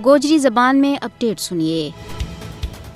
گوجری زبان میں اپڈیٹ سنیے۔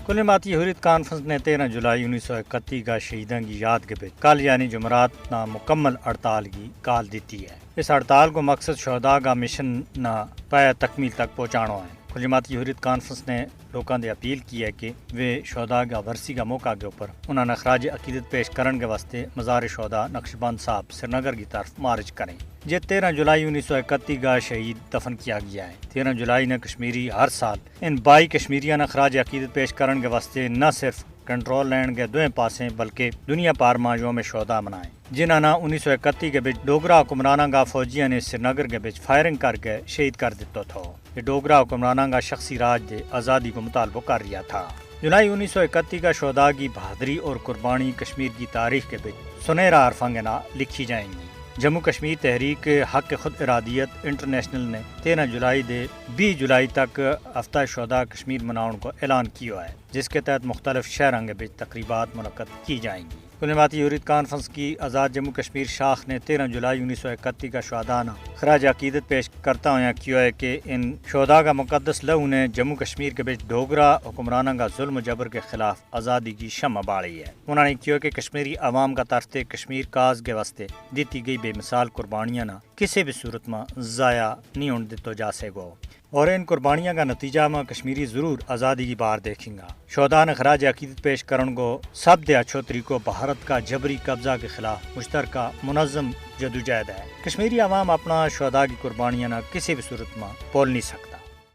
کل ماتی حریت کانفرنس نے 13 جولائی 1931 کا شہیدان کی یاد کے بیچ کل یعنی جمعرات نا مکمل ہڑتال کی کال دیتی ہے۔ اس ہڑتال کو مقصد شہداء کا مشن نہ پایا تکمیل تک پہنچانا ہے۔ کل جماعتی حریت کانفرنس نے لوگوں سے اپیل کی ہے کہ وہ شہداء کا ورسی کا موقع کے اوپر انہوں نے خراج عقیدت پیش کرنے کے واسطے مزار شہداء نقش بند صاحب سری نگر کی طرف مارچ کریں۔ یہ 13 جولائی 1931 کا شہید دفن کیا گیا ہے۔ 13 جولائی نے کشمیری ہر سال ان 22 کشمیریوں نے خراج عقیدت پیش کرنے کے واسطے نہ صرف کنٹرول لینڈ کے دوئیں پاسیں بلکہ دنیا پار ماں یوم شہداء منائے، جنہوں نے 1931 کے بچ ڈوگرا حکمرانوں کا فوجیوں نے سری نگر کے بچ فائرنگ کر کے شہید کر دیتا تھا۔ یہ ڈوگرا حکمرانوں کا شخصی راج دے آزادی کو مطالبہ کر رہا تھا۔ جولائی 1931 کا شہداء کی بہادری اور قربانی کشمیر کی تاریخ کے بچ سنہرا حرفاں کے نام لکھی جائیں گی۔ جموں کشمیر تحریک حق خود ارادیت انٹرنیشنل نے 13 جولائی دے 20 جولائی تک ہفتہ شہداء کشمیر مناؤن کو اعلان کیا ہے، جس کے تحت مختلف شہروں کے بیچ تقریبات منعقد کی جائیں گی۔ کل ماتی حریت کانفرنس کی آزاد جموں کشمیر شاخ نے 13 جولائی 1931 کا شہداء خراج عقیدت پیش کرتا ہوا کیا ہے کہ ان شہداء کا مقدس لہو نے جموں کشمیر کے بیچ ڈوگرا حکمرانوں کا ظلم و جبر کے خلاف آزادی کی شمع بالی ہے۔ انہوں نے کیا کہ کشمیری عوام کا طرف کشمیر کاز کے واسطے دیتی گئی بے مثال قربانیاں نہ کسی بھی صورت میں ضائع نہیں ہونے دیتا جا سکے، اور ان قربانیاں کا نتیجہ میں کشمیری ضرور آزادی کی بار دیکھیں گا۔ شہداء نے خراج عقیدت پیش کرن کو سب دے اچھو طریقوں بھارت کا جبری قبضہ کے خلاف مشترکہ منظم جدوجہد ہے۔ کشمیری عوام اپنا شہداء کی قربانیاں نہ کسی بھی صورت میں بھول نہیں سکتا۔